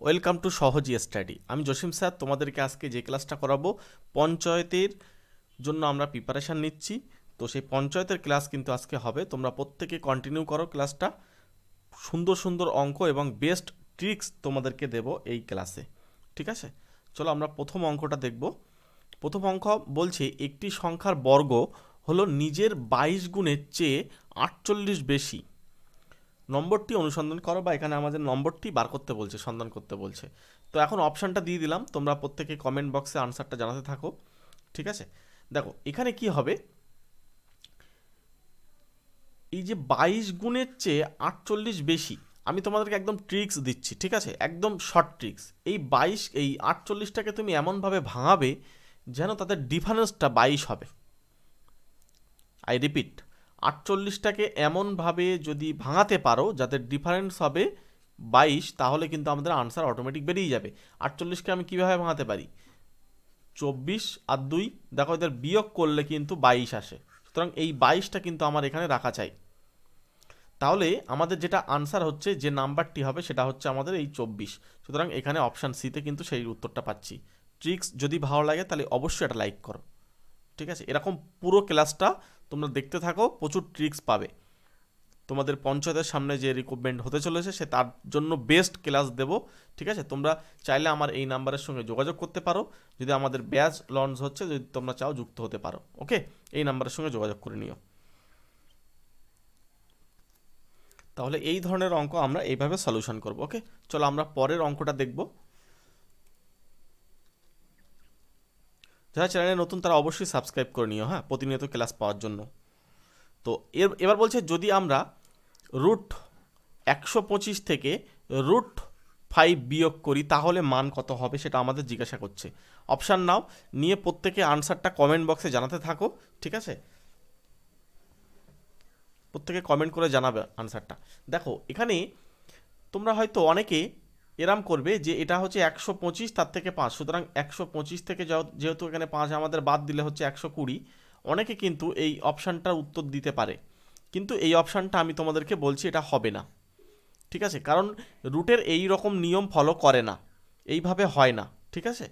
Welcome to সহজ study. আমি Jasim sir তোমাদেরকে আজকে যে ক্লাসটা করাবো পঞ্চায়েতের জন্য আমরা প্রিপারেশান নিচ্ছি। তো সেই পঞ্চায়েতের ক্লাস কিন্তু আজকে হবে, তোমরা প্রত্যেকে কন্টিনিউ করো ক্লাসটা। সুন্দর সুন্দর অঙ্ক এবং বেস্ট ট্রিক্স তোমাদেরকে দেব এই ক্লাসে, ঠিক আছে? চলো আমরা প্রথম অঙ্কটা দেখব। প্রথম অঙ্ক বলছে একটি সংখ্যার বর্গ হলো নিজের 22 গুণের চেয়ে 48 বেশি। নম্বরটি অনুসন্ধান করো, বা এখানে আমাদের নম্বরটি বার করতে বলছে, সন্ধান করতে বলছে। তো এখন অপশানটা দিয়ে দিলাম, তোমরা প্রত্যেকে কমেন্ট বক্সে আনসারটা জানাতে থাকো, ঠিক আছে? দেখো এখানে কি হবে, এই যে 22 গুণের চেয়ে 48 বেশি, আমি তোমাদেরকে একদম ট্রিক্স দিচ্ছি, ঠিক আছে? একদম শর্ট ট্রিক্স। এই 48টাকে তুমি এমনভাবে ভাঙাবে যেন তাদের ডিফারেন্সটা 22 হবে। আই রিপিট, 48টাকে এমনভাবে যদি ভাঙাতে পারো যাদের ডিফারেন্স হবে 22, তাহলে কিন্তু আমাদের আনসার অটোমেটিক বেরিয়ে যাবে। 48কে আমি কীভাবে ভাঙাতে পারি? 24 আর 2, দেখো এদের বিয়োগ করলে কিন্তু 22 আসে। সুতরাং এই 22টা কিন্তু আমার এখানে রাখা চাই। তাহলে আমাদের যেটা আনসার হচ্ছে, যে নাম্বারটি হবে সেটা হচ্ছে আমাদের এই 24। সুতরাং এখানে অপশান সিতে কিন্তু সেই উত্তরটা পাচ্ছি। ট্রিক্স যদি ভালো লাগে তাহলে অবশ্যই এটা লাইক করো, ঠিক আছে? এরকম পুরো ক্লাসটা তোমরা দেখতে থাকো, প্রচুর ট্রিক্স পাবে। তোমাদের পঞ্চায়েতের সামনে যে রিক্রুটমেন্ট হতে চলেছে সে তার জন্য বেস্ট ক্লাস দেব, ঠিক আছে? তোমরা চাইলে আমার এই নাম্বারের সঙ্গে যোগাযোগ করতে পারো, যদি আমাদের ব্যাচ লঞ্চ হচ্ছে, যদি তোমরা চাও যুক্ত হতে পারো। ওকে, এই নাম্বারের সঙ্গে যোগাযোগ করে নিও। তাহলে এই ধরনের অঙ্ক আমরা এইভাবে সলিউশন করব। ওকে, চলো আমরা পরের অঙ্কটা দেখব। যারা চ্যানেলে নতুন তারা অবশ্যই সাবস্ক্রাইব করে নিও, হ্যাঁ, প্রতিনিয়ত ক্লাস পাওয়ার জন্য। তো এবার বলছে যদি আমরা রুট 125 থেকে রুট 5 বিয়োগ করি তাহলে মান কত হবে, সেটা আমাদের জিজ্ঞাসা করছে। অপশান নাও, নিয়ে প্রত্যেকে আনসারটা কমেন্ট বক্সে জানাতে থাকো, ঠিক আছে? প্রত্যেকে কমেন্ট করে জানাবে আনসারটা। দেখো এখানে তোমরা হয়তো অনেকে এরাম করবে যে এটা হচ্ছে 125, তার থেকে 5, সুতরাং 125 থেকে যেহেতু এখানে 5 আমাদের বাদ দিলে হচ্ছে 120, অনেকে কিন্তু এই অপশানটার উত্তর দিতে পারে। কিন্তু এই অপশানটা আমি তোমাদেরকে বলছি এটা হবে না, ঠিক আছে? কারণ রুটের এই রকম নিয়ম ফলো করে না, এইভাবে হয় না, ঠিক আছে?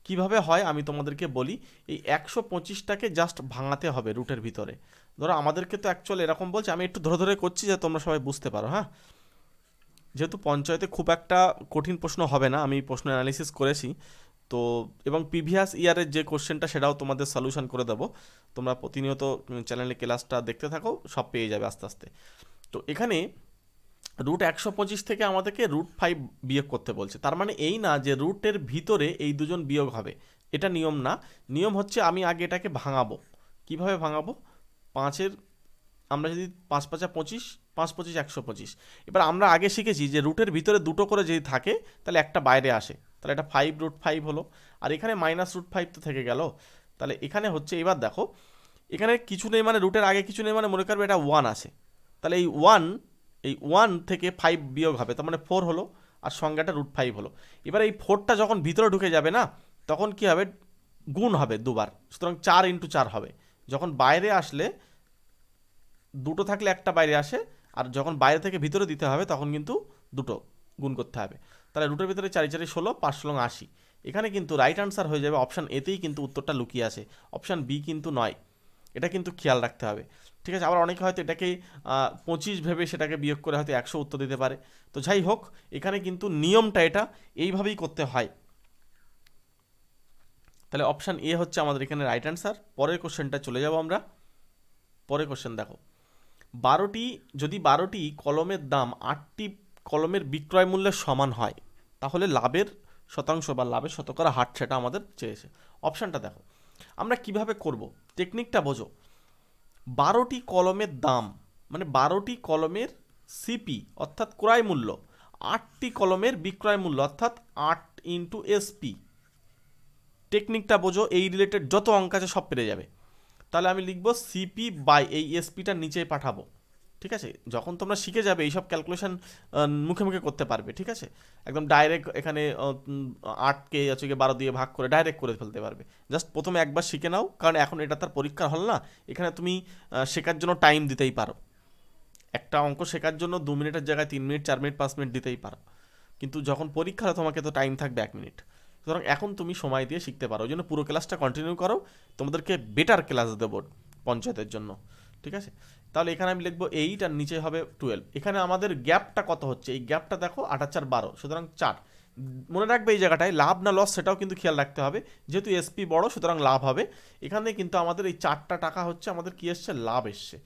কিভাবে হয় আমি তোমাদেরকে বলি। এই 125টাকে জাস্ট ভাঙাতে হবে রুটের ভিতরে। ধরো আমাদেরকে তো অ্যাকচুয়ালি এরকম বলছে, আমি একটু ধরে ধরে করছি যে তোমরা সবাই বুঝতে পারো, হ্যাঁ? যেহেতু পঞ্চায়েতে খুব একটা কঠিন প্রশ্ন হবে না, আমি প্রশ্ন অ্যানালিসিস করেছি তো, এবং প্রিভিয়াস ইয়ারের যে কোশ্চেনটা সেটাও তোমাদের সলিউশন করে দেবো। তোমরা প্রতিনিয়ত চ্যানেলে ক্লাসটা দেখতে থাকো, সব পেয়ে যাবে আস্তে আস্তে। তো এখানে রুট 125 থেকে আমাদেরকে রুট 5 বিয়োগ করতে বলছে। তার মানে এই না যে রুটের ভিতরে এই দুজন বিয়োগ হবে, এটা নিয়ম না। নিয়ম হচ্ছে আমি আগে এটাকে ভাঙাবো। কিভাবে ভাঙাবো? 5-এর আমরা যদি 5 5 25, 5 25 125। এবার আমরা আগে শিখেছি যে রুটের ভিতরে দুটো করে যদি থাকে তাহলে একটা বাইরে আসে, তাহলে এটা 5 রুট 5 হলো। আর এখানে মাইনাস রুট 5 তো থেকে গেল। তাহলে এখানে হচ্ছে, এবার দেখো এখানে কিছু নেই মানে রুটের আগে কিছু নেই মানে মনে করবে এটা 1 আসে, তাহলে এই 1 থেকে 5 বিয়োগ হবে, তার মানে 4 হলো, আর সংখ্যাটা রুট 5 হলো। এবার এই 4টা যখন ভিতরে ঢুকে যাবে না, তখন কি হবে? গুণ হবে দুবার, সুতরাং 4 × 4 হবে। যখন বাইরে আসলে দুটো থাকলে একটা বাইরে আসে, আর যখন বাইরে থেকে ভিতরে দিতে হবে তখন কিন্তু দুটো গুণ করতে হবে। তাহলে রুটের ভিতরে 4 4 16, 5 16 80। এখানে কিন্তু রাইট আনসার হয়ে যাবে অপশান এতেই, কিন্তু উত্তরটা লুকিয়ে আছে, অপশান বি কিন্তু নয়। এটা কিন্তু খেয়াল রাখতে হবে, ঠিক আছে? আবার অনেকে হয়তো এটাকে 25 ভেবে সেটাকে বিয়োগ করে হয়তো 100 উত্তর দিতে পারে। তো যাই হোক, এখানে কিন্তু নিয়মটা এটা এইভাবেই করতে হয়। তাহলে অপশান এ হচ্ছে আমাদের এখানে রাইট অ্যান্সার। পরের কোশ্চেনটা চলে যাব আমরা। পরের কোশ্চেন দেখো, যদি 12টি কলমের দাম 8টি কলমের বিক্রয় মূল্যের সমান হয় তাহলে লাভের শতাংশ বা লাভের শতকরা হার সেটা আমাদের চেয়েছে। অপশানটা দেখো আমরা কিভাবে করব, টেকনিকটা বোঝো। 12টি কলমের দাম মানে 12টি কলমের সিপি অর্থাৎ ক্রয় মূল্য, 8টি কলমের বিক্রয় মূল্য অর্থাৎ 8 × এসপি। টেকনিকটা বোঝো, এই রিলেটেড যত অঙ্ক আছে সব পেরে যাবে। তাহলে আমি লিখব সিপি বাই এই এসপিটার নিচে পাঠাবো, ঠিক আছে? যখন তোমরা শিখে যাবে এইসব ক্যালকুলেশন মুখে মুখে করতে পারবে, ঠিক আছে? একদম ডাইরেক্ট এখানে 8কে 12 দিয়ে ভাগ করে ডাইরেক্ট করে ফেলতে পারবে। জাস্ট প্রথমে একবার শিখে নাও, কারণ এখন এটা তার পরীক্ষার হল না, এখানে তুমি শেখার জন্য টাইম দিতেই পারো। একটা অঙ্ক শেখার জন্য 2 মিনিটের জায়গায় 3 মিনিট, 4 মিনিট, 5 মিনিট দিতেই পারো। কিন্তু যখন পরীক্ষা হয় তোমাকে তো টাইম থাকবে 1 মিনিট। সুতরাং এখন তুমি সময় দিয়ে শিখতে পারো, ওই জন্য পুরো ক্লাসটা কন্টিনিউ করো, তোমাদেরকে বেটার ক্লাস দেবো পঞ্চায়েতের জন্য, ঠিক আছে। তাহলে এখানে আমি লিখবো 8 আর নিচে হবে 12। এখানে আমাদের গ্যাপটা কত হচ্ছে, এই গ্যাপটা দেখো 8 আর 4 12, সুতরাং 4। মনে রাখবে এই জায়গাটায় লাভ না লস সেটাও কিন্তু খেয়াল রাখতে হবে, যেহেতু এসপি বড় সুতরাং লাভ হবে। এখানে কিন্তু আমাদের এই 4টা টাকা হচ্ছে আমাদের কি এসছে, লাভ এসছে।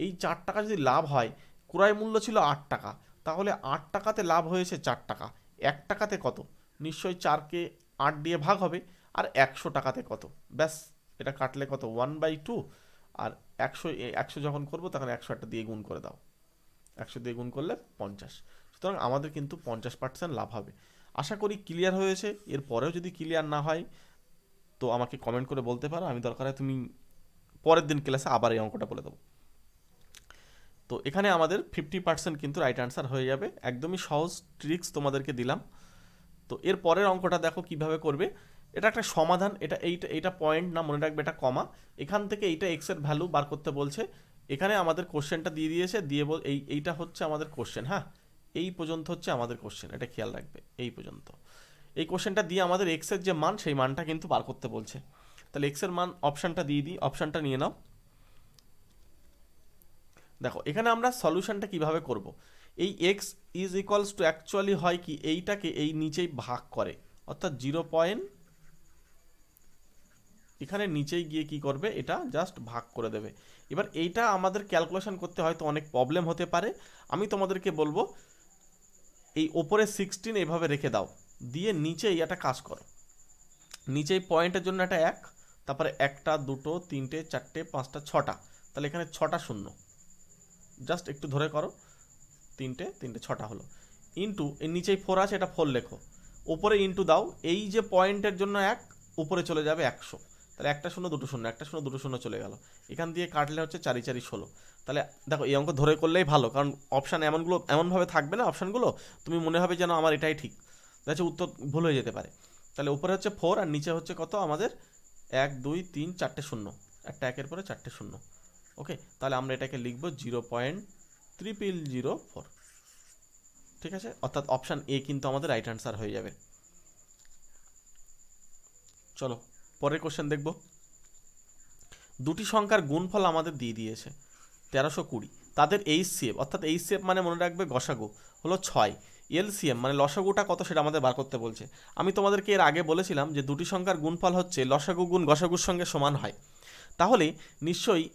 এই 4 টাকা যদি লাভ হয়, ক্রয় মূল্য ছিল 8 টাকা, তাহলে 8 টাকাতে লাভ হয়েছে 4 টাকা। 1 টাকাতে কত, নিশ্চয়ই 4কে 8 দিয়ে ভাগ হবে। আর 100 টাকাতে কত, ব্যাস এটা কাটলে কত 1/2। আর 100 যখন করবো তখন 100 একটা দিয়ে গুণ করে দাও, 100 দিয়ে গুণ করলে 50। সুতরাং আমাদের কিন্তু 50% লাভ হবে। আশা করি ক্লিয়ার হয়েছে। এর পরেও যদি ক্লিয়ার না হয় তো আমাকে কমেন্ট করে বলতে পারো, আমি দরকার হয় তুমি পরের দিন ক্লাসে আবার এই অঙ্কটা বলে দেবো। তো এখানে আমাদের 50% কিন্তু রাইট আনসার হয়ে যাবে। একদমই সহজ ট্রিক্স তোমাদেরকে দিলাম। তো এর পরের অঙ্কটা দেখো কিভাবে করবে। এটা একটা সমাধান, এইটা পয়েন্ট না, মনে রাখবে এটা কমা। এখান থেকে এইটা এক্স এর ভ্যালু বার করতে বলছে। এখানে আমাদের কোশ্চেনটা দিয়ে দিয়েছে, দিয়ে এইটা হচ্ছে আমাদের কোশ্চেন। হ্যাঁ, এই পর্যন্ত হচ্ছে আমাদের কোশ্চেন, এটা খেয়াল রাখবে এই পর্যন্ত। এই কোশ্চেনটা দিয়ে আমাদের এক্স এর যে মান সেই মানটা কিন্তু বার করতে বলছে। তাহলে এক্স এর মান অপশানটা দিয়ে দিই, অপশানটা নিয়ে নাও। দেখো এখানে আমরা সলিউশনটা কিভাবে করব। এই x is equals to actually হয় কি, এইটাকে এই নিচেই ভাগ করে, অর্থাৎ 0 পয়েন্ট এখানে নিচেই গিয়ে কি করবে, এটা জাস্ট ভাগ করে দেবে। এবার এইটা আমাদের ক্যালকুলেশন করতে হয়তো অনেক প্রবলেম হতে পারে। আমি তোমাদেরকে বলবো এই ওপরে 16 এইভাবে রেখে দাও, দিয়ে নিচেই একটা কাজ করো। নিচেই পয়েন্টের জন্য একটা 1, তারপরে 1টা 2টো 3টে 4টে 5টা 6টা, তাহলে এখানে 6টা শূন্য, জাস্ট একটু ধরে করো, 3টে 6টা হলো। ইন্টু এর নিচেই 4 আছে, এটা 4 লেখো, উপরে ইন্টু দাও। এই যে পয়েন্টের জন্য 1, উপরে চলে যাবে 100, তাহলে 1টা শূন্য 2টো শূন্য, 1টা শূন্য 2টো শূন্য চলে গেল। এখান দিয়ে কাটলে হচ্ছে 4 4 16। তাহলে দেখো এই অঙ্ক ধরে করলেই ভালো, কারণ অপশান এমনভাবে থাকবে না, অপশানগুলো তুমি মনে হবে যেন আমার এটাই ঠিক, দেখো উত্তর ভুল হয়ে যেতে পারে। তাহলে উপরে হচ্ছে 4 আর নিচে হচ্ছে কত আমাদের 1 2 3 4টে শূন্য, একটা 1-এর পরে 4টে শূন্য। ওকে, তাহলে আমরা এটাকে লিখবো 0.3004, ঠিক আছে। অর্থাৎ অপশান এ কিন্তু আমাদের রাইট আনসার হয়ে যাবে। চলো পরের কোশ্চেন দেখব। দুটি সংখ্যার গুণফল আমাদের দিয়ে দিয়েছে 1320, তাদের এইচসিএফ, অর্থাৎ এইচসিএফ মানে মনে রাখবে গসাগু হলো 6, এলসিএম মানে লসাগুটা কত সেটা আমাদের বার করতে বলছে। আমি তোমাদেরকে এর আগে বলেছিলাম যে দুটি সংখ্যার গুণফল হচ্ছে লসাগু গুণ গসাগুর সঙ্গে সমান হয়। তাহলে নিশ্চয়ই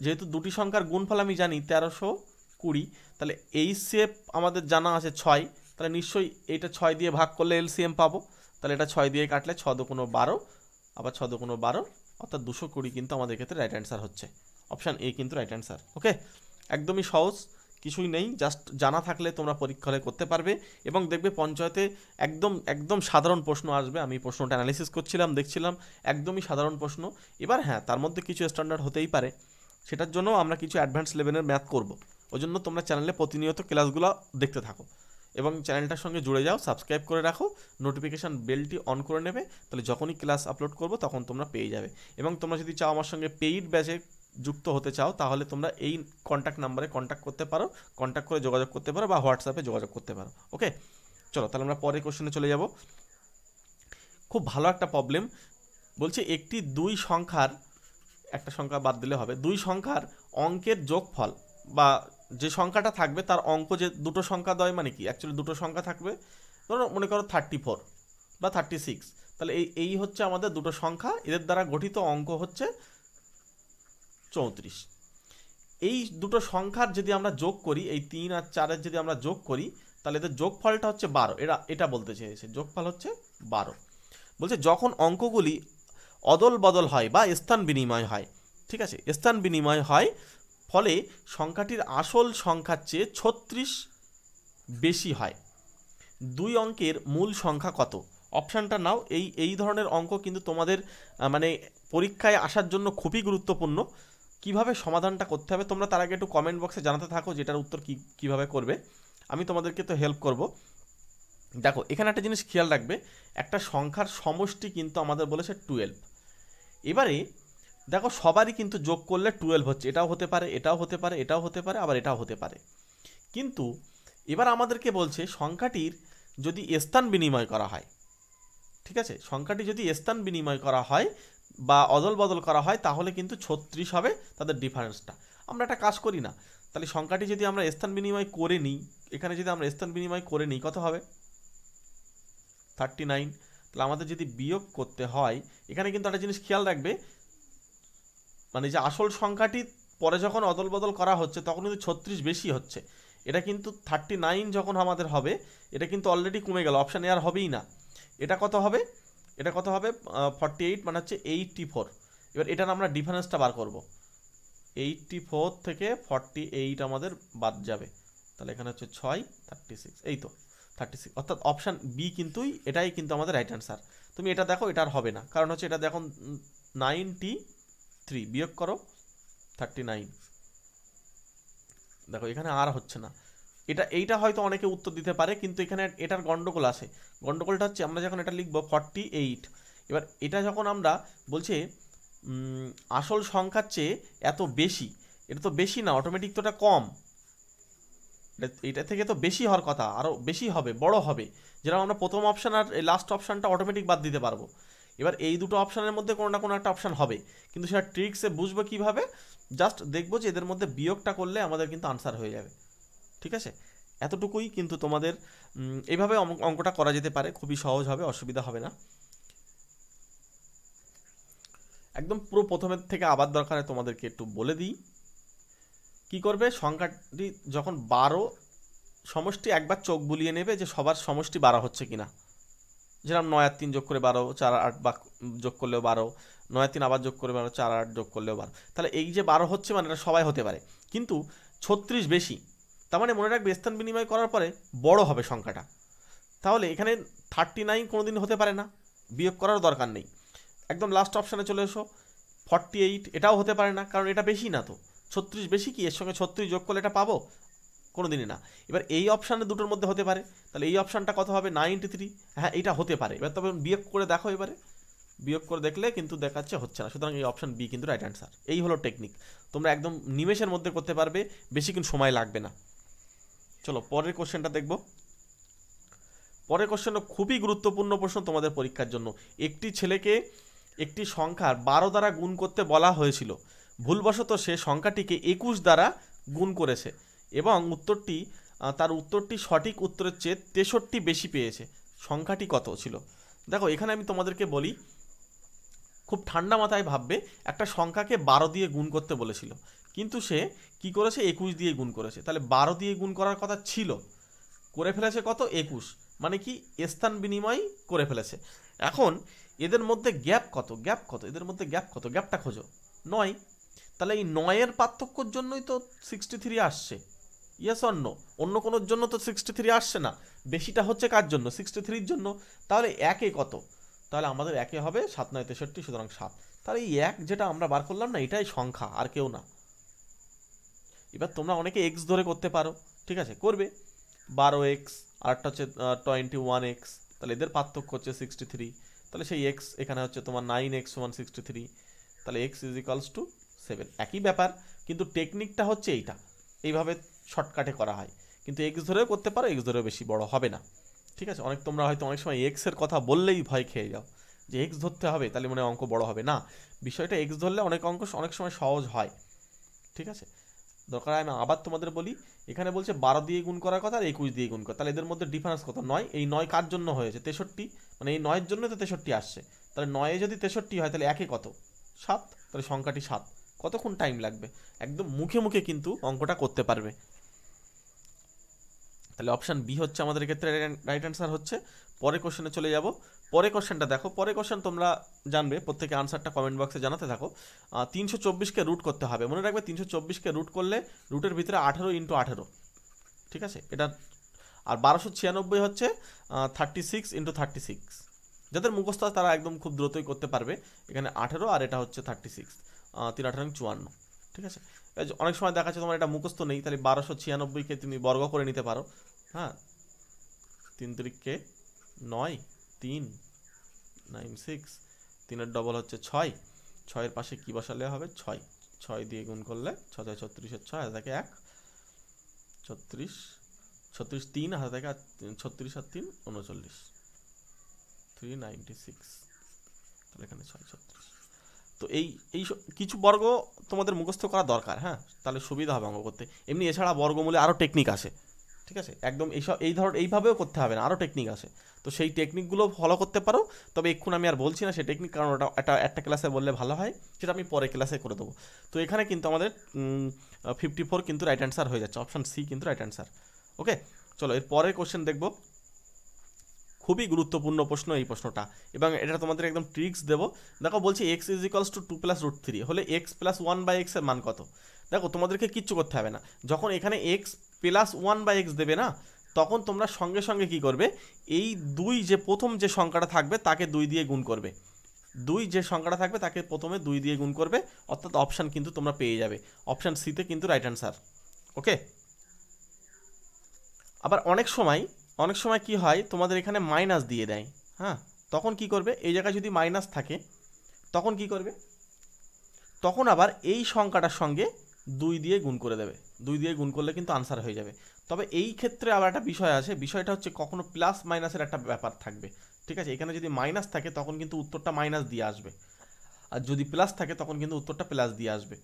যেহেতু দুটি সংখ্যার গুণফল আমি জানি 1320, তাহলে এইচসিএফ আমাদের জানা আছে 6, তাহলে নিশ্চয়ই এইটা 6 দিয়ে ভাগ করলে এলসিএম পাবো। তাহলে এটা 6 দিয়ে কাটলে 6 দুগুণ 12, আবার 6 দুগুণ 12, অর্থাৎ 220 কিন্তু আমাদের ক্ষেত্রে রাইট অ্যান্সার হচ্ছে। অপশান এ কিন্তু রাইট অ্যান্সার। ওকে, একদমই সহজ, কিছুই নেই, জাস্ট জানা থাকলে তোমরা পরীক্ষা হলে করতে পারবে। এবং দেখবে পঞ্চায়েতে একদম সাধারণ প্রশ্ন আসবে। আমি প্রশ্নটা অ্যানালিসিস করছিলাম, দেখছিলাম, একদমই সাধারণ প্রশ্ন। এবার হ্যাঁ, তার মধ্যে কিছু স্ট্যান্ডার্ড হতেই পারে, সেটার জন্য আমরা কিছু অ্যাডভান্স লেভেলের ম্যাথ করব। ওই জন্য তোমরা চ্যানেলে প্রতিনিয়ত ক্লাসগুলো দেখতে থাকো এবং চ্যানেলটার সঙ্গে জুড়ে যাও, সাবস্ক্রাইব করে রাখো, নোটিফিকেশান বেলটি অন করে নেবে, তাহলে যখনই ক্লাস আপলোড করব তখন তোমরা পেয়ে যাবে। এবং তোমরা যদি চাও আমার সঙ্গে পেইড ব্যাচে যুক্ত হতে চাও, তাহলে তোমরা এই কন্ট্যাক্ট নাম্বারে কন্ট্যাক্ট করতে পারো, কন্ট্যাক্ট করে যোগাযোগ করতে পারো, বা হোয়াটসঅ্যাপে যোগাযোগ করতে পারো। ওকে, চলো তাহলে আমরা পরের কোশ্চেনে চলে যাব। খুব ভালো একটা প্রবলেম বলছে, একটি দুই সংখ্যার, একটা সংখ্যা বাদ দিলে হবে, দুই সংখ্যার অঙ্কের যোগফল, বা যে সংখ্যাটা থাকবে তার অঙ্ক, যে দুটো সংখ্যা দেয় মানে কি, অ্যাকচুয়ালি দুটো সংখ্যা থাকবে, ধরো মনে করো 34 বা 36, তাহলে এই হচ্ছে আমাদের দুটো সংখ্যা, এদের দ্বারা গঠিত অঙ্ক হচ্ছে 34। এই দুটো সংখ্যার যদি আমরা যোগ করি, এই 3 আর 4-এর যদি আমরা যোগ করি, তাহলে এদের যোগফলটা হচ্ছে 12। এটা বলতে চেয়েছে, যোগফল হচ্ছে 12। বলছে যখন অঙ্কগুলি অদল বদল হয় বা স্থান বিনিময় হয়, ঠিক আছে, স্থান বিনিময় হয়, ফলে সংখ্যাটির আসল সংখ্যার চেয়ে 36 বেশি হয়, দুই অঙ্কের মূল সংখ্যা কত? অপশানটা নাও। এই ধরনের অঙ্ক কিন্তু তোমাদের মানে পরীক্ষায় আসার জন্য খুবই গুরুত্বপূর্ণ। কিভাবে সমাধানটা করতে হবে তোমরা তার আগে একটু কমেন্ট বক্সে জানাতে থাকো, যেটার উত্তর কিভাবে করবে, আমি তোমাদেরকে তো হেল্প করব। দেখো এখানে একটা জিনিস খেয়াল রাখবে, একটা সংখ্যার সমষ্টি কিন্তু আমাদের বলেছে 12। এবারে দেখো সবারই কিন্তু যোগ করলে 12 হচ্ছে, এটাও হতে পারে, এটাও হতে পারে, এটাও হতে পারে, আবার এটাও হতে পারে। কিন্তু এবার আমাদেরকে বলছে সংখ্যাটির যদি স্থান বিনিময় করা হয়, ঠিক আছে, সংখ্যাটি যদি স্থান বিনিময় করা হয় বা অদল বদল করা হয় তাহলে কিন্তু 36 হবে তাদের ডিফারেন্সটা। আমরা একটা কাজ করি না, তাহলে সংখ্যাটি যদি আমরা স্থান বিনিময় করে নিই, এখানে যদি আমরা স্থান বিনিময় করে নিই কত হবে 39। তাহলে আমাদের যদি বিয়োগ করতে হয়, এখানে কিন্তু একটা জিনিস খেয়াল রাখবে, মানে যে আসল সংখ্যাটি পরে যখন অদল বদল করা হচ্ছে তখন কিন্তু 36 বেশি হচ্ছে, এটা কিন্তু 39 যখন আমাদের হবে এটা কিন্তু অলরেডি কমে গেল, অপশান এ আর হবেই না। এটা কত হবে, এটা কত হবে 48 মানে হচ্ছে 84। এবার এটার আমরা ডিফারেন্সটা বার করব, 84 থেকে 48 আমাদের বাদ যাবে, তাহলে এখানে হচ্ছে 6 36, এই তো 36, অর্থাৎ অপশান বি কিন্তুই এটাই কিন্তু আমাদের রাইট অ্যান্সার। তুমি এটা দেখো, এটা আর হবে না, কারণ হচ্ছে এটা দেখো 93 বিয়োগ করো 39, দেখো এখানে আর হচ্ছে না। এইটা হয়তো অনেকে উত্তর দিতে পারে, কিন্তু এখানে এটার গন্ডগোল আছে। গন্ডগোলটা হচ্ছে আমরা যখন এটা লিখবো 48, এবার এটা যখন আমরা বলছে আসল সংখ্যার চেয়ে এত বেশি, এটা তো বেশি না, অটোমেটিক তো এটা কম, এটা থেকে তো বেশি হওয়ার কথা, আরও বেশি হবে, বড় হবে, যেরকম আমরা প্রথম অপশান আর লাস্ট অপশানটা অটোমেটিক বাদ দিতে পারবো। এবার এই দুটো অপশানের মধ্যে কোনো না কোনো একটা অপশান হবে, কিন্তু সেটা ট্রিক্সে বুঝবো কীভাবে, জাস্ট দেখবো যে এদের মধ্যে বিয়োগটা করলে আমাদের কিন্তু আনসার হয়ে যাবে, ঠিক আছে। এতটুকুই কিন্তু তোমাদের এইভাবে অঙ্কটা করা যেতে পারে, খুবই সহজ হবে, অসুবিধা হবে না। একদম পুরো প্রথমের থেকে আবার দরকারে তোমাদেরকে একটু বলে দিই কি করবে। সংখ্যাটি যখন 12 সমষ্টি একবার চোখ বুলিয়ে নেবে যে সবার সমষ্টি 12 হচ্ছে কিনা, যেরকম 9 আর 3 যোগ করে 12, 4 আর 8 বা যোগ করলেও 12, 9 আর 3 আবার যোগ করে 12, 4 আর 8 যোগ করলেও 12, তাহলে এই যে 12 হচ্ছে মানে এটা সবাই হতে পারে, কিন্তু 36 বেশি, তার মানে মনে রাখবে স্থান বিনিময় করার পরে বড় হবে সংখ্যাটা। তাহলে এখানে 39 কোনোদিন হতে পারে না, বিয়োগ করার দরকার নেই। একদম লাস্ট অপশানে চলে এসো, 48 এটাও হতে পারে না, কারণ এটা বেশি না তো, 36 বেশি কি এর সঙ্গে 36 যোগ করলে এটা পাবো, কোনোদিনই না। এবার এই অপশানে দুটোর মধ্যে হতে পারে, তাহলে এই অপশানটা কত হবে 93, হ্যাঁ এটা হতে পারে। এবার তবে বিয়োগ করে দেখো, এবারে বিয়োগ করে দেখলে কিন্তু দেখাচ্ছে হচ্ছে না, সুতরাং এই অপশান বি কিন্তু রাইট অ্যান্সার। এই হলো টেকনিক, তোমরা একদম নিমেষের মধ্যে করতে পারবে, বেশি কিন্তু সময় লাগবে না। চলো পরের কোশ্চেনটা দেখবো। পরের কোশ্চেনটা খুবই গুরুত্বপূর্ণ প্রশ্ন তোমাদের পরীক্ষার জন্য। একটি ছেলেকে একটি সংখ্যার 12 দ্বারা গুণ করতে বলা হয়েছিল, ভুলবশত সে সংখ্যাটিকে 21 দ্বারা গুণ করেছে এবং তার উত্তরটি সঠিক উত্তরের চেয়ে 63 বেশি পেয়েছে, সংখ্যাটি কত ছিল? দেখো এখানে আমি তোমাদেরকে বলি, খুব ঠান্ডা মাথায় ভাববে, একটা সংখ্যাকে 12 দিয়ে গুণ করতে বলেছিল, কিন্তু সে কি করেছে 21 দিয়ে গুণ করেছে, তাহলে 12 দিয়ে গুণ করার কথা ছিল, করে ফেলেছে কত 21, মানে কি স্থান বিনিময় করে ফেলেছে। এখন এদের মধ্যে গ্যাপ কত, এদের মধ্যে গ্যাপ কত, গ্যাপটা খোঁজো 9, তাহলে এই 9-এর পার্থক্যর জন্যই তো 63 আসছে, ইয়েস অর নো? অন্য কোনোর জন্য তো 63 আসছে না, বেশিটা হচ্ছে কার জন্য 63-র জন্য। তাহলে একে কত, তাহলে আমাদের একে হবে 7 9 63, সুতরাং 7। তাহলে এই এক যেটা আমরা বার করলাম না, এটাই সংখ্যা আর কেউ না। এবার তোমরা অনেকে এক্স ধরে করতে পারো, ঠিক আছে, করবে 12x, আর একটা হচ্ছে 21x, তাহলে এদের পার্থক্য হচ্ছে 63, তাহলে সেই x এখানে হচ্ছে তোমার 9x = 63, তাহলে x = 7, একই ব্যাপার, কিন্তু টেকনিকটা হচ্ছে এইটা, এইভাবে শর্টকাটে করা হয়, কিন্তু এক্স ধরেও করতে পারো, এক্স ধরেও বেশি বড় হবে না, ঠিক আছে। তোমরা হয়তো অনেক সময় এক্সের কথা বললেই ভয় খেয়ে যাও যে এক্স ধরতে হবে তাহলে মনে অঙ্ক বড় হবে, না, বিষয়টা এক্স ধরলে অনেক অঙ্ক অনেক সময় সহজ হয়, ঠিক আছে। দরকার আমি আবার তোমাদের বলি, এখানে বলছে 12 দিয়ে গুণ করার কথা আর 21 দিয়ে গুণ করা, তাহলে এদের মধ্যে ডিফারেন্স কত 9, এই 9 কার জন্য হয়েছে 63, মানে এই 9-এর জন্য তো 63 আসছে, তাহলে 9-এ যদি 63 হয় তাহলে একে কত 7, তাহলে সংখ্যাটি 7। কতক্ষণ টাইম লাগবে, একদম মুখে মুখে কিন্তু অঙ্কটা করতে পারবে। তাহলে অপশান বি হচ্ছে আমাদের ক্ষেত্রে রাইট অ্যান্সার হচ্ছে। পরের কোশ্চেনে চলে যাব। পরের কোশ্চেনটা দেখো, পরের কোশ্চেন তোমরা জানবে, প্রত্যেকে আনসারটা কমেন্ট বক্সে জানাতে থাকো। 324কে রুট করতে হবে, মনে রাখবে 324কে রুট করলে রুটের ভিতরে 18 × 18, ঠিক আছে এটা, আর 1296 হচ্ছে 36 × 36, যাদের মুখস্থ তারা একদম খুব দ্রুতই করতে পারবে। এখানে 18 আর এটা হচ্ছে 36, 3 18 54, ঠিক আছে। অনেক সময় দেখা যাচ্ছে তোমার এটা মুখস্থ নেই, তাহলে 1296কে তুমি বর্গ করে নিতে পারো, হ্যাঁ, 3 3 9, 3 9 6, 3-এর ডবল হচ্ছে 6, 6-এর পাশে কি বসালে হবে 6, 6 দিয়ে গুণ করলে 6 6 36, 6 থাকে 1 36, 36 3 হাতে থাকে, আর 36 আর 3 39, 396, তাহলে এখানে 636। তো এই এই কিছু বর্গ তোমাদের মুখস্থ করা দরকার, হ্যাঁ, তাহলে সুবিধা হবে অঙ্ক করতে। এমনি এছাড়া বর্গমূলে আরও টেকনিক আছে, ঠিক আছে, একদম এইসব এই ধর এইভাবেও করতে হবে না, আরও টেকনিক আছে। তো সেই টেকনিকগুলো ফলো করতে পারো, তবে এক্ষুনি আমি আর বলছি না সেই টেকনিক, কারণ ওটা একটা ক্লাসে বললে ভালো হয়, সেটা আমি পরে ক্লাসে করে দেবো। তো এখানে কিন্তু আমাদের 54 কিন্তু রাইট অ্যান্সার হয়ে যাচ্ছে, অপশান সি কিন্তু রাইট অ্যান্সার। ওকে, চলো এর পরের কোশ্চেন দেখবো। খুবই গুরুত্বপূর্ণ প্রশ্ন এই প্রশ্নটা, এবং এটা তোমাদের একদম ট্রিক্স দেবো। দেখো বলছি এক্স ইজ ইকালস টু 2 + √3 হলে এক্স প্লাস 1/x এর মান কত? দেখো তোমাদেরকে কিচ্ছু করতে হবে না, যখন এখানে এক্স প্লাস 1/x দেবে না, তখন তোমরা সঙ্গে সঙ্গে কি করবে, এই দুই যে প্রথম যে সংখ্যাটা থাকবে তাকে 2 দিয়ে গুণ করবে, যে সংখ্যাটা থাকবে তাকে প্রথমে 2 দিয়ে গুণ করবে, অর্থাৎ অপশান কিন্তু তোমরা পেয়ে যাবে, অপশান সিতে কিন্তু রাইট অ্যান্সার। ওকে, আবার অনেক সময় কি হয়, তোমাদের এখানে মাইনাস দিয়ে দেয়, হ্যাঁ, তখন কি করবে, এই জায়গায় যদি মাইনাস থাকে তখন কি করবে, তখন আবার এই সংখ্যাটার সঙ্গে 2 দিয়ে গুণ করে দেবে, 2 দিয়ে গুণ করলে কিন্তু আনসার হয়ে যাবে। তবে এই ক্ষেত্রে আবার একটা বিষয় আছে, বিষয়টা হচ্ছে কখনো প্লাস মাইনাসের একটা ব্যাপার থাকবে, ঠিক আছে, এখানে যদি মাইনাস থাকে তখন কিন্তু উত্তরটা মাইনাস দিয়ে আসবে, আর যদি প্লাস থাকে তখন কিন্তু উত্তরটা প্লাস দিয়ে আসবে।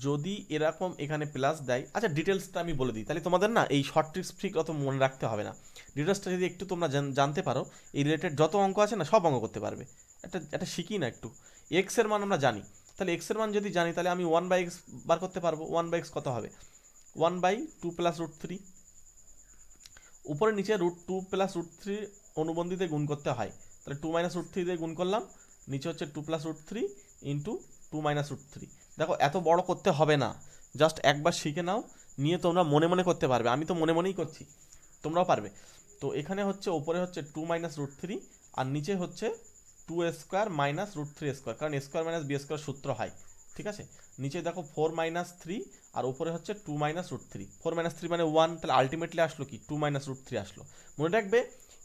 যদি এরকম এখানে প্লাস দেয়, আচ্ছা ডিটেলসটা আমি বলে দিই, তাহলে তোমাদের না এই শর্ট ট্রিক্স ফ্রিক অত মনে রাখতে হবে না, ডিটেলসটা যদি একটু তোমরা জানতে পারো, এই রিলেটেড যত অঙ্ক আছে না সব অঙ্ক করতে পারবে। একটা শিখি না একটু, এক্স এর মান আমরা জানি, তাহলে এক্স এর মান যদি জানি তাহলে আমি 1/x বার করতে পারবো। 1/x কত হবে, 1/2 + √3, উপরে নিচে √2 + √3 অনুবন্ধীতে গুণ করতে হয়, তাহলে 2 - √3 দিয়ে গুণ করলাম, নিচে হচ্ছে 2 + √3 ইন্টু 2 - √3। দেখো এত বড় করতে হবে না, জাস্ট একবার শিখে নাও, নিয়ে তোমরা মনে মনে করতে পারবে, আমি তো মনে মনেই করছি, তোমরাও পারবে। তো এখানে হচ্ছে ওপরে হচ্ছে 2 - √3 আর নিচে হচ্ছে 2² - √3², কারণ a² - b² সূত্র হয়, ঠিক আছে। নিচে দেখো 4 - 3 আর উপরে হচ্ছে 2 - √3, 4 - 3 মানে 1, তাহলে আলটিমেটলি আসলো কি 2 - √3 আসলো। মনে রাখবে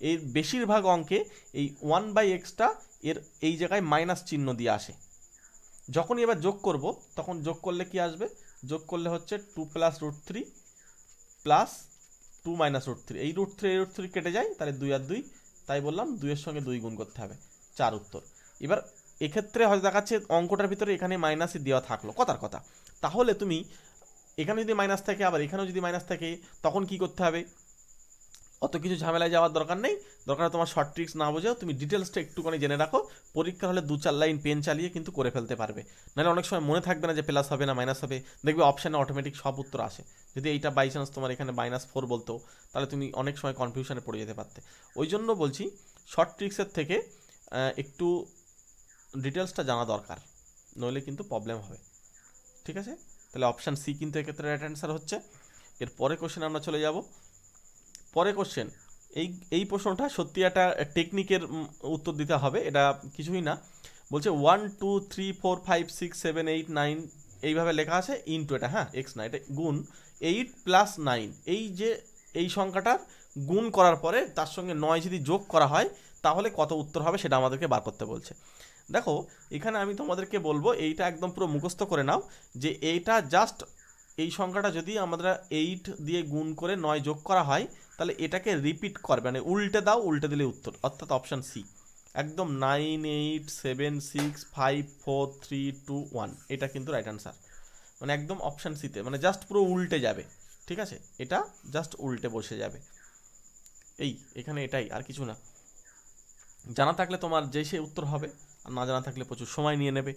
এই বেশিরভাগ অঙ্কে এই 1/xটা এর এই জায়গায় মাইনাস চিহ্ন দিয়ে আসে, যখনই এবার যোগ করব তখন যোগ করলে কি আসবে, যোগ করলে হচ্ছে 2 + √3 প্লাস 2 - √3, এই √3 কেটে যায়, তাহলে 2 আর 2, তাই বললাম 2 এর সঙ্গে 2 গুণ করতে হবে, 4 উত্তর। এবার এক্ষেত্রে হয়তো দেখাচ্ছে অঙ্কটার ভিতরে এখানে মাইনাসই দেওয়া থাকলো, কথার কথা, তাহলে তুমি এখানে যদি মাইনাস থাকে আবার এখানেও যদি মাইনাস থাকে তখন কি করতে হবে, অত কিছু ঝামেলায় যাওয়ার দরকার নেই, দরকার তোমার শর্ট ট্রিক্স না বোঝাও, তুমি ডিটেলসটা একটুখানি জেনে রাখো, পরীক্ষা হলে 2-4 লাইন পেন চালিয়ে কিন্তু করে ফেলতে পারবে, নাহলে অনেক সময় মনে থাকবে না যে প্লাস হবে না মাইনাস হবে, দেখবে অপশানে অটোমেটিক সব উত্তর আসে। যদি এইটা বাই চান্স তোমার এখানে -4 বলতো, তাহলে তুমি অনেক সময় কনফিউশনে পড়ে যেতে পারতে। ওই জন্য বলছি শর্ট ট্রিক্সের থেকে একটু ডিটেলসটা জানা দরকার, নইলে কিন্তু প্রবলেম হবে, ঠিক আছে। তাহলে অপশান সি কিন্তু এক্ষেত্রে রাইট অ্যান্সার হচ্ছে। এর পরে কোশ্চেন আমরা চলে যাব। পরে কোশ্চেন এই প্রশ্নটা সত্যি একটা টেকনিকের উত্তর দিতে হবে, এটা কিছুই না, বলছে 1 2 3 4 5 6 7 8 9 এইভাবে লেখা আছে ইনটু, এটা হ্যাঁ এক্স না, এটা গুণ 8 + 9, এই যে এই সংখ্যাটার গুণ করার পরে তার সঙ্গে 9 যদি যোগ করা হয় তাহলে কত উত্তর হবে সেটা আমাদেরকে বার করতে বলছে। দেখো এখানে আমি তোমাদেরকে বলবো এইটা একদম পুরো মুখস্থ করে নাও, যে এইটা জাস্ট এই সংখ্যাটা যদি আমরা 8 দিয়ে গুণ করে 9 যোগ করা হয় তাহলে এটাকে রিপিট করবে, মানে উল্টে দাও, উল্টে দিলে উত্তর, অর্থাৎ অপশান সি একদম 9 8 7 6 5 4 3 2 1, এটা কিন্তু রাইট অ্যান্সার, মানে একদম অপশান সিতে, মানে জাস্ট পুরো উল্টে যাবে, ঠিক আছে, এটা জাস্ট উল্টে বসে যাবে, এখানে এটাই আর কিছু না। জানা থাকলে তোমার যে সে উত্তর হবে, আর না জানা থাকলে প্রচুর সময় নিয়ে নেবে,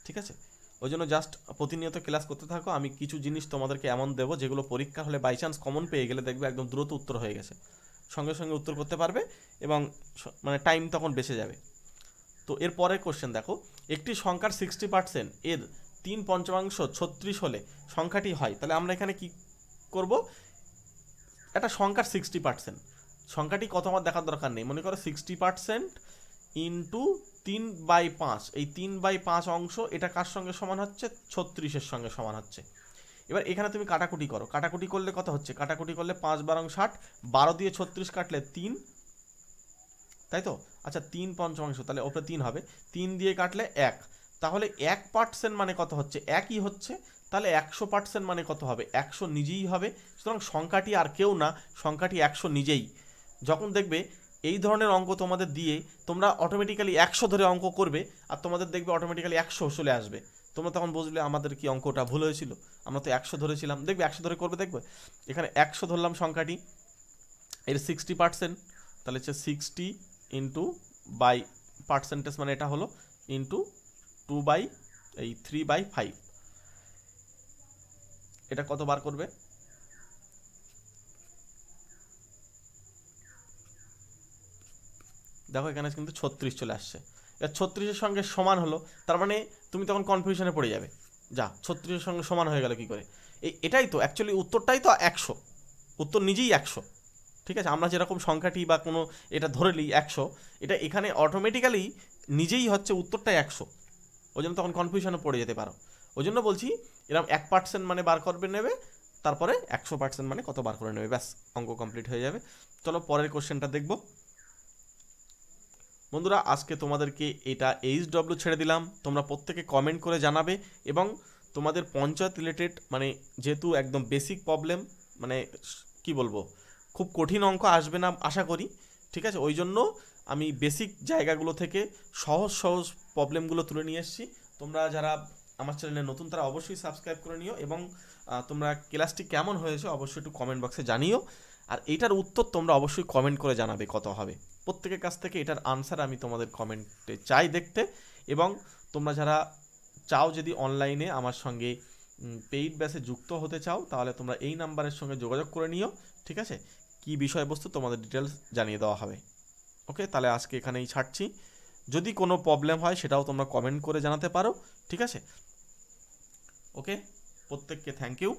ঠিক আছে। ওই জন্য জাস্ট প্রতিনিয়ত ক্লাস করতে থাকো, আমি কিছু জিনিস তোমাদেরকে এমন দেবো যেগুলো পরীক্ষা হলে বাই চান্স কমন পেয়ে গেলে দেখবে একদম দ্রুত উত্তর হয়ে গেছে, সঙ্গে সঙ্গে উত্তর করতে পারবে এবং মানে টাইম তখন বেঁচে যাবে। তো এর পরের কোশ্চেন দেখো, একটি সংখ্যার 60% এর 3/5 36 হলে সংখ্যাটি হয়, তাহলে আমরা এখানে কি করব, একটা সংখ্যার 60%, সংখ্যাটি কত আমার দেখার দরকার নেই, মনে করো 60% ইন্টু 3/5, এই 3/5 অংশ এটা কার সঙ্গে সমান হচ্ছে, 36-এর সঙ্গে সমান হচ্ছে। এবার এখানে তুমি কাটাকুটি করো, কাটাকুটি করলে কত হচ্ছে, কাটাকুটি করলে 5 × 60, 12 দিয়ে 36 কাটলে 3, তাই তো, আচ্ছা 3/5, তাহলে ওপরে 3 হবে, 3 দিয়ে কাটলে 1, তাহলে 1% মানে কত হচ্ছে, একই হচ্ছে, তাহলে 100% মানে কত হবে? 100 নিজেই হবে। সুতরাং সংখ্যাটি আর কেউ না, সংখ্যাটি 100 নিজেই। যখন দেখবে এই ধরনের অঙ্ক তোমাদের দিয়ে তোমরা অটোমেটিক্যালি 100 ধরে অঙ্ক করবে, আর তোমাদের দেখবে অটোমেটিক্যালি 100 চলে আসবে, তোমরা তখন বুঝলে আমাদের কি অঙ্কটা ভুল হয়েছিল, আমরা তো 100 ধরেছিলাম। দেখবে 100 ধরে করবে, দেখবে এখানে 100 ধরলাম সংখ্যাটি, এর 60%, তাহলে হচ্ছে 60 ইন্টু বাই পার্সেন্টেজ, মানে এটা হলো ইন্টু 3/5, এটা কত বার করবে? দেখো এখানে কিন্তু 36 চলে আসছে। এবার 36-এর সঙ্গে সমান হলো, তার মানে তুমি তখন কনফিউশনে পড়ে যাবে, যা 36-এর সঙ্গে সমান হয়ে গেল কি করে? এটাই তো অ্যাকচুয়ালি উত্তরটাই তো 100, উত্তর নিজেই 100। ঠিক আছে, আমরা যেরকম সংখ্যাটি বা কোনো এটা ধরে নিই 100, এটা এখানে অটোমেটিক্যালি নিজেই হচ্ছে উত্তরটাই 100। ওই জন্য তখন কনফিউশনে পড়ে যেতে পারো। ওই জন্য বলছি এরকম 1% মানে বার করবে নেবে, তারপরে 100% মানে কত বার করে নেবে, ব্যাস অঙ্ক কমপ্লিট হয়ে যাবে। চলো পরের কোশ্চেনটা দেখব। বন্ধুরা আজকে তোমাদেরকে এটা HW ছেড়ে দিলাম, তোমরা প্রত্যেকে কমেন্ট করে জানাবে, এবং তোমাদের পঞ্চায়েত রিলেটেড মানে যেহেতু একদম বেসিক প্রবলেম, মানে কি বলবো, খুব কঠিন অঙ্ক আসবে না আশা করি। ঠিক আছে, ওই জন্য আমি বেসিক জায়গাগুলো থেকে সহজ সহজ প্রবলেমগুলো তুলে নিয়ে এসেছি। তোমরা যারা আমার চ্যানেলে নতুন তারা অবশ্যই সাবস্ক্রাইব করে নিও, এবং তোমরা ক্লাসটি কেমন হয়েছে অবশ্যই একটু কমেন্ট বক্সে জানিও। আর এইটার উত্তর তোমরা অবশ্যই কমেন্ট করে জানাবে কত হবে। প্রত্যেকের কাছ থেকে এটার আনসার আমি তোমাদের কমেন্টে চাই দেখতে। এবং তোমরা যারা চাও যদি অনলাইনে আমার সঙ্গে পেইড ব্যাচে যুক্ত হতে চাও, তাহলে তোমরা এই নাম্বারের সঙ্গে যোগাযোগ করে নিও। ঠিক আছে, কি বিষয়বস্তু তোমাদের ডিটেলস জানিয়ে দেওয়া হবে। ওকে, তাহলে আজকে এখানেই ছাড়ছি। যদি কোনো প্রবলেম হয় সেটাও তোমরা কমেন্ট করে জানাতে পারো। ঠিক আছে, ওকে, প্রত্যেককে থ্যাংক ইউ।